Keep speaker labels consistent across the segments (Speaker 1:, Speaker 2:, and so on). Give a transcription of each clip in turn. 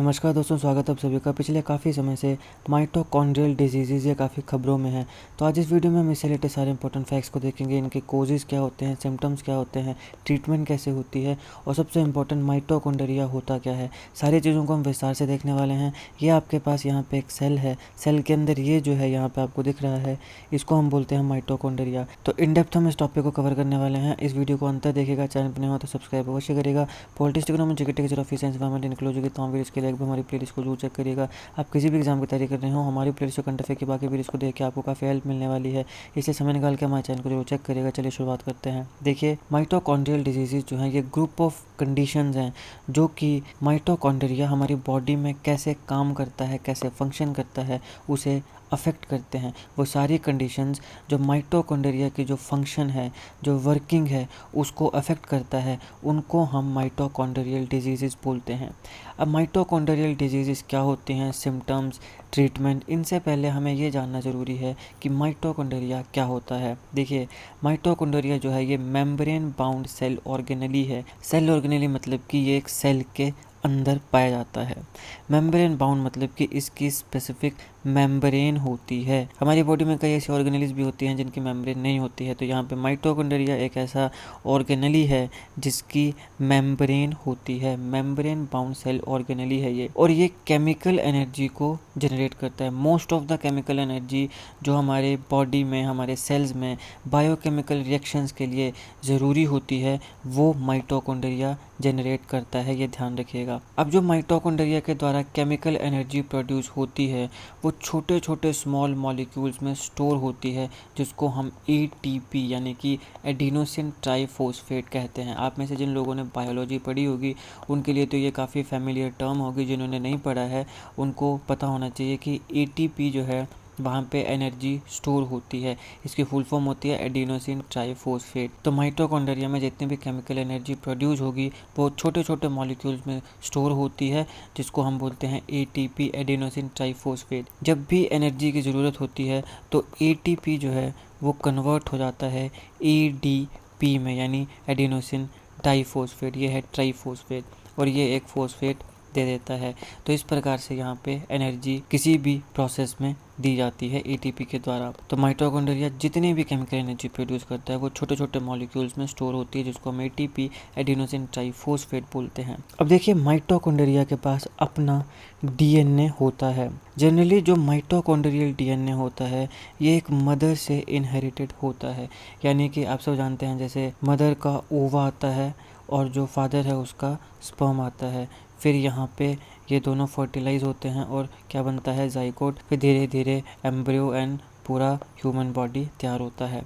Speaker 1: नमस्कार दोस्तों, स्वागत है आप सभी का। पिछले काफ़ी समय से माइटोकॉन्ड्रियल डिजीज़ ये काफ़ी खबरों में है। तो आज इस वीडियो में हम इससे रिलेटेड सारे इंपॉर्टेंट फैक्ट्स को देखेंगे, इनके कोजेज़ क्या होते हैं, सिम्टम्स क्या होते हैं, ट्रीटमेंट कैसे होती है और सबसे इंपॉर्टेंट माइटोकॉन्ड्रिया होता क्या है। सारी चीज़ों को हम विस्तार से देखने वाले हैं। ये आपके पास यहाँ पे एक सेल है, सेल के अंदर ये जो है यहाँ पे आपको दिख रहा है, इसको हम बोलते हैं माइटोकॉन्ड्रिया। तो इन डेप्थ हम इस टॉपिक को कवर करने वाले हैं। इस वीडियो को अंत तक देखिएगा। चैनल पर नहीं हो तो सब्सक्राइब अवश्य करिएगा। पॉलिटिक्स में जीके की तरफ एनवायरमेंट इंक्लूड होगी, तो वीडियो के लिए एक भी हमारी प्लेलिस्ट को जरूर चेक करिएगा। आप किसी भी एग्जाम की तैयारी कर रहे हो, हमारी प्लेलिस्ट को कंटेफे की बाकी वीडियोस को देख के आपको काफ़ी हेल्प मिलने वाली है, इसलिए समय निकाल के हमारे चैनल को जरूर चेक करिएगा। चलिए शुरुआत करते हैं। देखिए, माइटोकॉन्ड्रियल डिजीज़ जो हैं ये ग्रुप ऑफ कंडीशंस हैं जो कि माइटोकॉन्ड्रिया हमारी बॉडी में कैसे काम करता है, कैसे फंक्शन करता है, उसे अफेक्ट करते हैं। वो सारी कंडीशंस जो माइटोकॉन्ड्रिया की जो फंक्शन है, जो वर्किंग है, उसको अफेक्ट करता है, उनको हम माइटोकॉन्ड्रियल डिजीज़ बोलते हैं। अब माइटोकॉन्ड्रियल डिजीज़ क्या होती हैं, सिम्टम्स, ट्रीटमेंट, इनसे पहले हमें ये जानना ज़रूरी है कि माइटोकॉन्ड्रिया क्या होता है। देखिए, माइटोकॉन्ड्रिया जो है ये मेम्ब्रेन बाउंड सेल ऑर्गेनेली है। सेल ऑर्गेनेली मतलब कि ये एक सेल के अंदर पाया जाता है। मेम्ब्रेन बाउंड मतलब कि इसकी स्पेसिफिक मेम्ब्रेन होती है। हमारी बॉडी में कई ऐसी ऑर्गेनेलीज भी होती हैं जिनकी मेम्ब्रेन नहीं होती है, तो यहाँ पे माइटोकॉन्ड्रिया एक ऐसा ऑर्गेनेली है जिसकी मेम्ब्रेन होती है। मेम्ब्रेन बाउंड सेल ऑर्गेनेली है ये, और ये केमिकल एनर्जी को जनरेट करता है। Most of the chemical energy जो हमारे बॉडी में, हमारे सेल्स में बायोकेमिकल रिएक्शंस के लिए ज़रूरी होती है, वो माइटोकॉन्ड्रिया जनरेट करता है, ये ध्यान रखिएगा। अब जो माइटोकॉन्ड्रिया के द्वारा केमिकल एनर्जी प्रोड्यूस होती है वो छोटे छोटे स्मॉल मॉलिक्यूल्स में स्टोर होती है, जिसको हम एटीपी यानी कि एडिनोसिन ट्राइफॉस्फेट कहते हैं। आप में से जिन लोगों ने बायोलॉजी पढ़ी होगी उनके लिए तो ये काफ़ी फैमिलियर टर्म होगी, जिन्होंने नहीं पढ़ा है उनको पता होना चाहिए कि एटीपी जो है वहाँ पे एनर्जी स्टोर होती है। इसकी फुल फॉर्म होती है एडिनोसिन ट्राइफॉस्फेट। तो माइटोकॉन्ड्रिया में जितनी भी केमिकल एनर्जी प्रोड्यूस होगी वो छोटे छोटे मॉलिक्यूल्स में स्टोर होती है, जिसको हम बोलते हैं एटीपी, एडिनोसिन ट्राइफॉस्फेट। जब भी एनर्जी की ज़रूरत होती है तो एटीपी जो है वो कन्वर्ट हो जाता है एडीपी में, यानी एडिनोसिन डाइफॉस्फेट। ये है ट्राइफॉस्फेट और ये एक फॉस्फेट दे देता है। तो इस प्रकार से यहाँ पे एनर्जी किसी भी प्रोसेस में दी जाती है एटीपी के द्वारा। तो माइटोकॉन्ड्रिया जितनी भी केमिकल एनर्जी प्रोड्यूस करता है वो छोटे छोटे मॉलिक्यूल्स में स्टोर होती है, जिसको हम एटीपी, एडिनोसिन ट्राइफॉस्फेट बोलते हैं। अब देखिए, माइटोकॉन्ड्रिया के पास अपना डीएनए होता है। जनरली जो माइटोकॉन्ड्रियल डीएनए होता है ये एक मदर से इनहेरिटेड होता है, यानी कि आप सब जानते हैं जैसे मदर का ओवा आता है और जो फादर है उसका स्पर्म आता है, फिर यहाँ पे ये दोनों फर्टिलाइज होते हैं और क्या बनता है, जाइगोट। फिर धीरे धीरे एम्ब्रियो एंड पूरा ह्यूमन बॉडी तैयार होता है।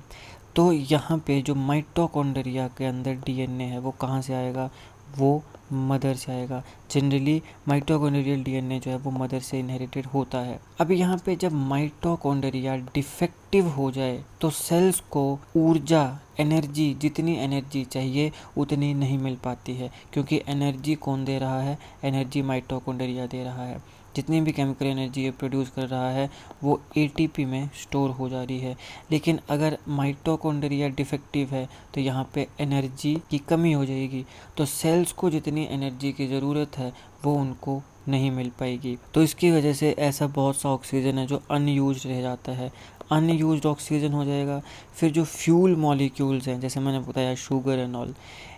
Speaker 1: तो यहाँ पे जो माइटोकॉन्ड्रिया के अंदर डीएनए है वो कहाँ से आएगा, वो मदर से आएगा। जनरली माइटोकॉन्ड्रियल डीएनए जो है वो मदर से इनहेरिटेड होता है। अब यहाँ पे जब माइटोकॉन्ड्रिया डिफेक्टिव हो जाए तो सेल्स को ऊर्जा, एनर्जी, जितनी एनर्जी चाहिए उतनी नहीं मिल पाती है, क्योंकि एनर्जी कौन दे रहा है, एनर्जी माइटोकॉन्ड्रिया दे रहा है। जितनी भी केमिकल एनर्जी ये प्रोड्यूस कर रहा है वो एटीपी में स्टोर हो जा रही है। लेकिन अगर माइटोकॉन्ड्रिया डिफेक्टिव है तो यहाँ पे एनर्जी की कमी हो जाएगी, तो सेल्स को जितनी एनर्जी की ज़रूरत है वो उनको नहीं मिल पाएगी। तो इसकी वजह से ऐसा बहुत सा ऑक्सीजन है जो अनयूज्ड रह जाता है, अनयूज्ड ऑक्सीजन हो जाएगा। फिर जो फ्यूल मॉलिक्यूल्स हैं, जैसे मैंने बताया शुगर एंड ऑल,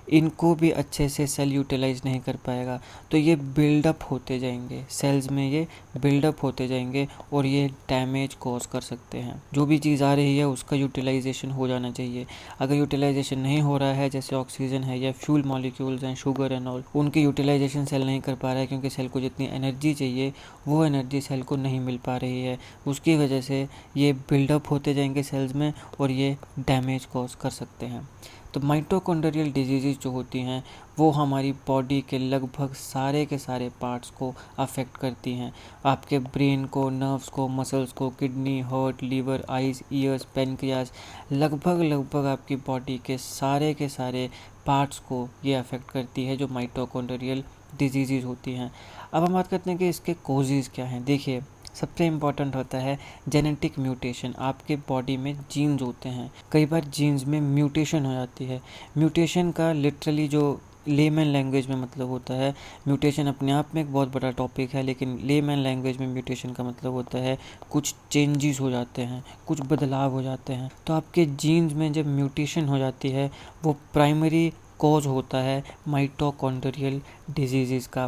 Speaker 1: इनको भी अच्छे से सेल यूटिलाइज नहीं कर पाएगा, तो ये बिल्डअप होते जाएंगे सेल्स में, ये बिल्डअप होते जाएंगे और ये डैमेज कॉज कर सकते हैं। जो भी चीज़ आ रही है उसका यूटिलाइजेशन हो जाना चाहिए। अगर यूटिलाइजेशन नहीं हो रहा है, जैसे ऑक्सीजन है या फ्यूल मॉलिक्यूल्स हैं, शुगर एंड ऑल, उनकी यूटिलाइजेशन सेल नहीं कर पा रहा है, क्योंकि सेल को जितनी एनर्जी चाहिए वो एनर्जी सेल को नहीं मिल पा रही है। उसकी वजह से ये बिल्डअप होते जाएंगे सेल्स में और ये डैमेज कॉज कर सकते हैं। तो माइटोकॉन्ड्रियल डिजीज़ जो होती हैं वो हमारी बॉडी के लगभग सारे के सारे पार्ट्स को अफेक्ट करती हैं। आपके ब्रेन को, नर्व्स को, मसल्स को, kidney, heart, liver, eyes, ears, pancreas, लगभग आपकी बॉडी के सारे पार्ट्स को ये अफेक्ट करती है, जो माइटोकॉन्ड्रियल डिजीज़ होती हैं। अब हम बात करते हैं कि इसके कोजेज़ क्या हैं। देखिए, सबसे इम्पॉर्टेंट होता है जेनेटिक म्यूटेशन। आपके बॉडी में जीन्स होते हैं, कई बार जीन्स में म्यूटेशन हो जाती है। म्यूटेशन का लिटरली जो लेमैन लैंग्वेज में मतलब होता है म्यूटेशन अपने आप में एक बहुत बड़ा टॉपिक है, लेकिन लेमैन लैंग्वेज में म्यूटेशन का मतलब होता है कुछ चेंजेस हो जाते हैं, कुछ बदलाव हो जाते हैं। तो आपके जीन्स में जब म्यूटेशन हो जाती है वो प्राइमरी कॉज होता है माइटोकॉन्ड्रियल डिजीज़ का।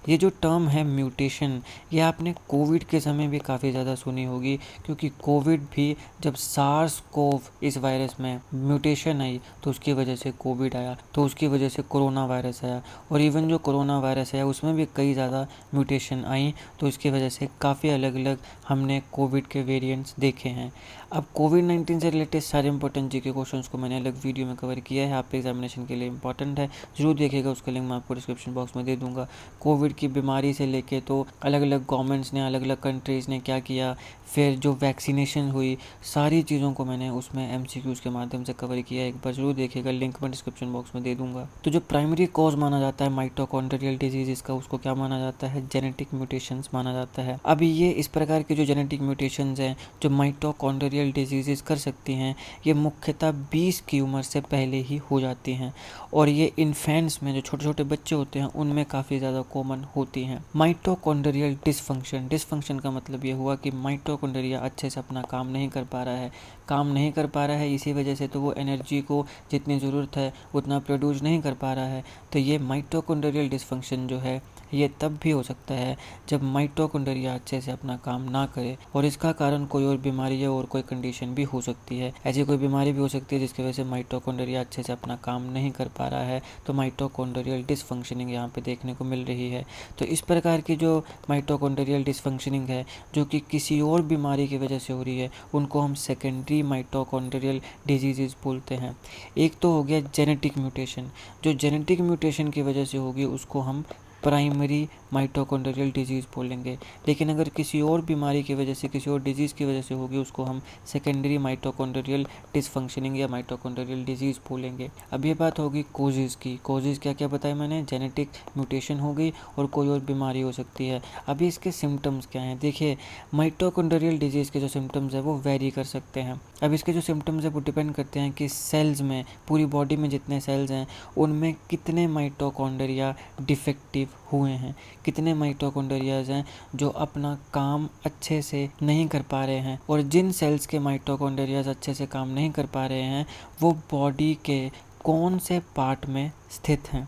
Speaker 1: ये जो टर्म है म्यूटेशन, ये आपने कोविड के समय भी काफ़ी ज़्यादा सुनी होगी, क्योंकि कोविड भी जब सार्स कोव इस वायरस में म्यूटेशन आई तो उसकी वजह से कोविड आया, तो उसकी वजह से कोरोना वायरस आया। और इवन जो कोरोना वायरस आया उसमें भी कई ज़्यादा म्यूटेशन आई, तो इसकी वजह से काफ़ी अलग अलग हमने कोविड के वेरिएंट्स देखे हैं। अब कोविड-19 से रिलेटेड सारे इंपॉर्टेंट जीके क्वेश्चंस को मैंने अलग वीडियो में कवर किया है, आपके एग्जामिनेशन के लिए इंपॉर्टेंट है, ज़रूर देखिएगा। उसका लिंक मैं आपको डिस्क्रिप्शन बॉक्स में दे दूंगा। कोविड की बीमारी से लेके तो अलग अलग गवर्नमेंट्स ने, अलग अलग कंट्रीज़ ने क्या किया, फिर जो वैक्सीनेशन हुई, सारी चीज़ों को मैंने उसमें एमसीक्यूज़ के माध्यम से कवर किया है। एक बार ज़रूर देखिएगा, लिंक मैं डिस्क्रिप्शन बॉक्स में दे दूंगा। तो जो प्राइमरी कॉज माना जाता है माइटोकॉन्ड्रियल डिजीज़ का, उसको क्या माना जाता है? जेनेटिक म्यूटेशंस माना जाता है। अभी ये इस प्रकार के जो जेनेटिक म्यूटेशंस हैं जो माइटोकॉन्ड्रियल डिजीज़ कर सकती हैं, ये मुख्यतः 20 की उम्र से पहले ही हो जाती हैं, और ये इन्फेंट्स में, जो छोटे छोटे बच्चे होते हैं, उनमें काफ़ी ज़्यादा कॉमन होती हैं। माइटोकॉन्ड्रियल डिसफंक्शन का मतलब ये हुआ कि माइटोकॉन्ड्रिया अच्छे से अपना काम नहीं कर पा रहा है, इसी वजह से तो वो एनर्जी को जितनी ज़रूरत है उतना प्रोड्यूस नहीं कर पा रहा है। तो ये माइटोकॉन्ड्रियल डिसफंक्शन जो है ये तब भी हो सकता है जब माइटोकॉन्ड्रिया अच्छे से अपना काम ना करे, और इसका कारण कोई और बीमारी है और कोई कंडीशन भी हो सकती है। ऐसी कोई बीमारी भी हो सकती है जिसकी वजह से माइटोकॉन्ड्रिया अच्छे से अपना काम नहीं कर पा रहा है, तो माइटोकॉन्ड्रियल डिसफंक्शनिंग यहाँ पे देखने को मिल रही है। तो इस प्रकार की जो माइटोकॉन्ड्रियल डिसफंक्शनिंग है जो कि किसी और बीमारी की वजह से हो रही है, उनको हम सेकेंडरी माइटोकॉन्ड्रियल डिजीज़ बोलते हैं। एक तो हो गया जेनेटिक म्यूटेशन, जो जेनेटिक म्यूटेशन की वजह से होगी उसको हम प्राइमरी माइटोकॉन्ड्रियल डिजीज़ बोलेंगे, लेकिन अगर किसी और बीमारी की वजह से, किसी और डिजीज़ की वजह से होगी, उसको हम सेकेंडरी माइटोकॉन्ड्रियल डिसफंक्शनिंग या माइटोकॉन्ड्रियल डिजीज़ बोलेंगे। अब ये बात होगी कोजेज़ की। कोजेज़ क्या क्या बताया मैंने? जेनेटिक म्यूटेशन हो गई और कोई और बीमारी हो सकती है। अभी इसके सिम्टम्स क्या हैं? देखिए, माइटोकॉन्ड्रियल डिजीज़ के जो सिम्टम्स हैं वो वेरी कर सकते हैं। अब इसके जो सिम्टम्स हैं वो डिपेंड करते हैं कि सेल्स में, पूरी बॉडी में जितने सेल्स हैं उनमें कितने माइटोकॉन्ड्रिया डिफेक्टिव हुए हैं, कितने माइटोकॉन्ड्रियाज हैं जो अपना काम अच्छे से नहीं कर पा रहे हैं। और जिन सेल्स के माइटोकॉन्ड्रियाज अच्छे से काम नहीं कर पा रहे हैं वो बॉडी के कौन से पार्ट में स्थित हैं,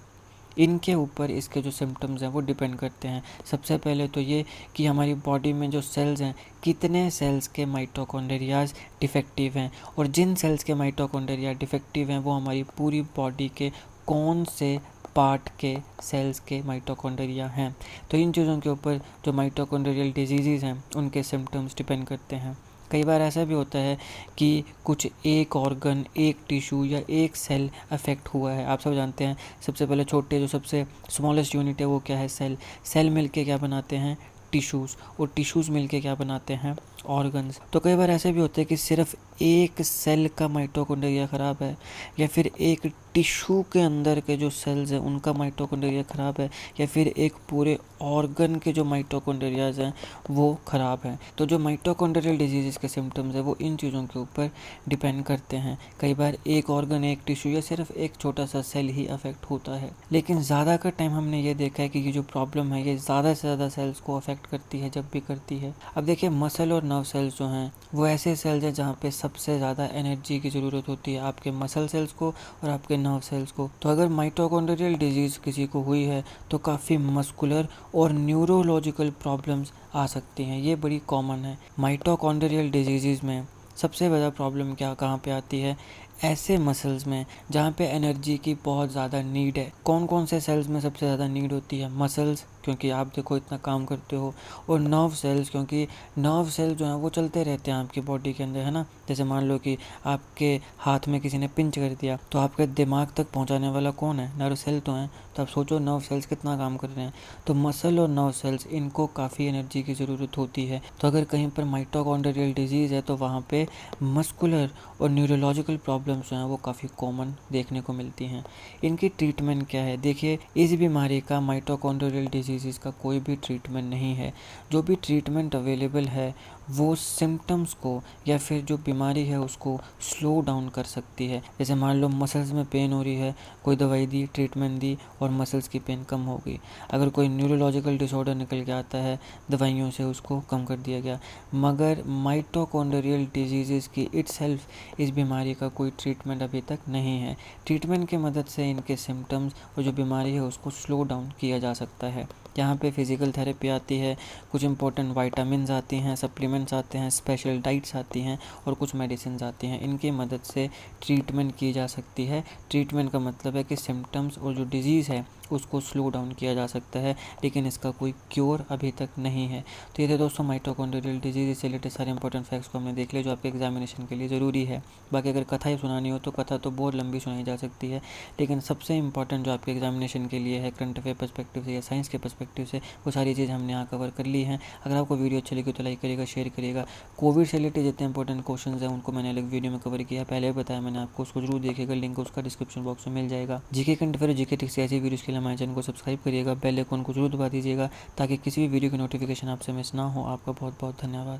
Speaker 1: इनके ऊपर इसके जो सिम्टम्स हैं वो डिपेंड करते हैं। सबसे पहले तो ये कि हमारी बॉडी में जो सेल्स हैं, कितने सेल्स के माइटोकॉन्ड्रियाज डिफेक्टिव हैं, और जिन सेल्स के माइटोकॉन्ड्रिया डिफेक्टिव हैं वो हमारी पूरी बॉडी के कौन से पार्ट के सेल्स के माइटोकॉन्ड्रिया हैं। तो इन चीज़ों के ऊपर जो माइटोकॉन्ड्रियल डिजीज़ हैं उनके सिम्टम्स डिपेंड करते हैं। कई बार ऐसा भी होता है कि कुछ एक ऑर्गन, एक टिश्यू या एक सेल अफेक्ट हुआ है। आप सब जानते हैं, सबसे पहले छोटे जो सबसे स्मॉलेस्ट यूनिट है वो क्या है? सेल मिलके क्या बनाते हैं? टिश्यूज़, और टिश्यूज़ मिलके क्या बनाते हैं? ऑर्गन्स। तो कई बार ऐसे भी होते हैं कि सिर्फ एक सेल का माइटोकॉन्ड्रिया ख़राब है, या फिर एक टिश्यू के अंदर के जो सेल्स हैं उनका माइटोकॉन्ड्रिया ख़राब है, या फिर एक पूरे ऑर्गन के जो माइटोकॉन्ड्रियाज हैं वो ख़राब हैं। तो जो माइटोकॉन्ड्रियल डिजीज़ के सिम्टम्स हैं वो इन चीज़ों के ऊपर डिपेंड करते हैं। कई बार एक ऑर्गन, एक टिश्यू या सिर्फ एक छोटा सा सेल ही अफेक्ट होता है, लेकिन ज़्यादा का टाइम हमने ये देखा है कि ये जो प्रॉब्लम है ये ज़्यादा से ज़्यादा सेल्स को अफेक्ट करती है जब भी करती है। अब देखिए, मसल और नर्व सेल्स जो हैं वो ऐसे सेल्स हैं जहाँ पे सबसे ज़्यादा एनर्जी की ज़रूरत होती है, आपके मसल सेल्स को और आपके नर्व सेल्स को। तो अगर माइटोकॉन्ड्रियल डिजीज़ किसी को हुई है तो काफ़ी मस्कुलर और न्यूरोलॉजिकल प्रॉब्लम्स आ सकती हैं, ये बड़ी कॉमन है। माइटोकॉन्ड्रियल डिजीज़ में सबसे बड़ा प्रॉब्लम कहाँ पे आती है? ऐसे मसल्स में जहाँ पे एनर्जी की बहुत ज़्यादा नीड है। कौन कौन से सेल्स में सबसे ज़्यादा नीड होती है? मसल्स, क्योंकि आप देखो इतना काम करते हो, और नर्व सेल्स, क्योंकि नर्व सेल जो हैं वो चलते रहते हैं आपकी बॉडी के अंदर, है ना। जैसे मान लो कि आपके हाथ में किसी ने पिंच कर दिया तो आपके दिमाग तक पहुंचाने वाला कौन है? नर्व सेल तो हैं। तो आप सोचो नर्व सेल्स कितना काम कर रहे हैं। तो मसल और नर्व सेल्स, इनको काफ़ी एनर्जी की ज़रूरत होती है। तो अगर कहीं पर माइटोकॉन्ड्रियल डिजीज़ है तो वहाँ पे मस्कुलर और न्यूरोलॉजिकल प्रॉब्लम प्रॉब्लम्स जो हैं वो काफ़ी कॉमन देखने को मिलती हैं। इनकी ट्रीटमेंट क्या है? देखिए, इस बीमारी का माइटोकॉन्ड्रियल डिजीज़ का कोई भी ट्रीटमेंट नहीं है। जो भी ट्रीटमेंट अवेलेबल है वो सिम्टम्स को या फिर जो बीमारी है उसको स्लो डाउन कर सकती है। जैसे मान लो मसल्स में पेन हो रही है, कोई दवाई दी, ट्रीटमेंट दी और मसल्स की पेन कम हो गई। अगर कोई न्यूरोलॉजिकल डिसऑर्डर निकल के आता है, दवाइयों से उसको कम कर दिया गया। मगर माइटोकॉन्ड्रियल डिजीज़ की इटसेल्फ इस बीमारी का कोई ट्रीटमेंट अभी तक नहीं है। ट्रीटमेंट की मदद से इनके सिम्टम्स और जो बीमारी है उसको स्लो डाउन किया जा सकता है। यहाँ पे फिज़िकल थेरेपी आती है, कुछ इंपॉर्टेंट वाइटामिन्स आती हैं, सप्लीमेंट्स आते हैं, स्पेशल डाइट्स आती हैं और कुछ मेडिसिन आती हैं। इनकी मदद से ट्रीटमेंट की जा सकती है। ट्रीटमेंट का मतलब है कि सिम्टम्स और जो डिज़ीज़ है उसको स्लो डाउन किया जा सकता है, लेकिन इसका कोई क्योर अभी तक नहीं है। तो ये थे दोस्तों माइटोकॉन्ड्रियल डिजीज़ से रिलेटेड सारे इंपॉर्टेंट फैक्ट्स को हमने देख लिया जो आपके एग्जामिनेशन के लिए ज़रूरी है। बाकी अगर कथा ही सुनानी हो तो कथा तो बहुत लंबी सुनाई जा सकती है, लेकिन सबसे इंपॉर्टेंट जो आपके एग्जामिनेशन के लिए है करंट अफेयर पर्सपेक्टिव से या साइंस के पर्सपेक्टिव से, वो सारी चीज़ हमने यहाँ कवर कर ली हैं। अगर आपको वीडियो अच्छी लगी तो लाइक करिएगा, शेयर करिएगा। कोविड से रिलेटेड जितने इंपॉर्टेंट क्वेश्चन हैं उनको मैंने अलग वीडियो में कवर किया, पहले बताया मैंने आपको, उसको जरूर देखिएगा, लिंक उसका डिस्क्रिप्शन बॉक्स में मिल जाएगा। GK current affair, GK tricks ऐसी वीडियोज़ के लिए हमारे चैनल को सब्सक्राइब करिएगा, बेल आइकन को जरूर दबा दीजिएगा ताकि किसी भी वीडियो की नोटिफिकेशन आपसे मिस ना हो। आपका बहुत बहुत धन्यवाद।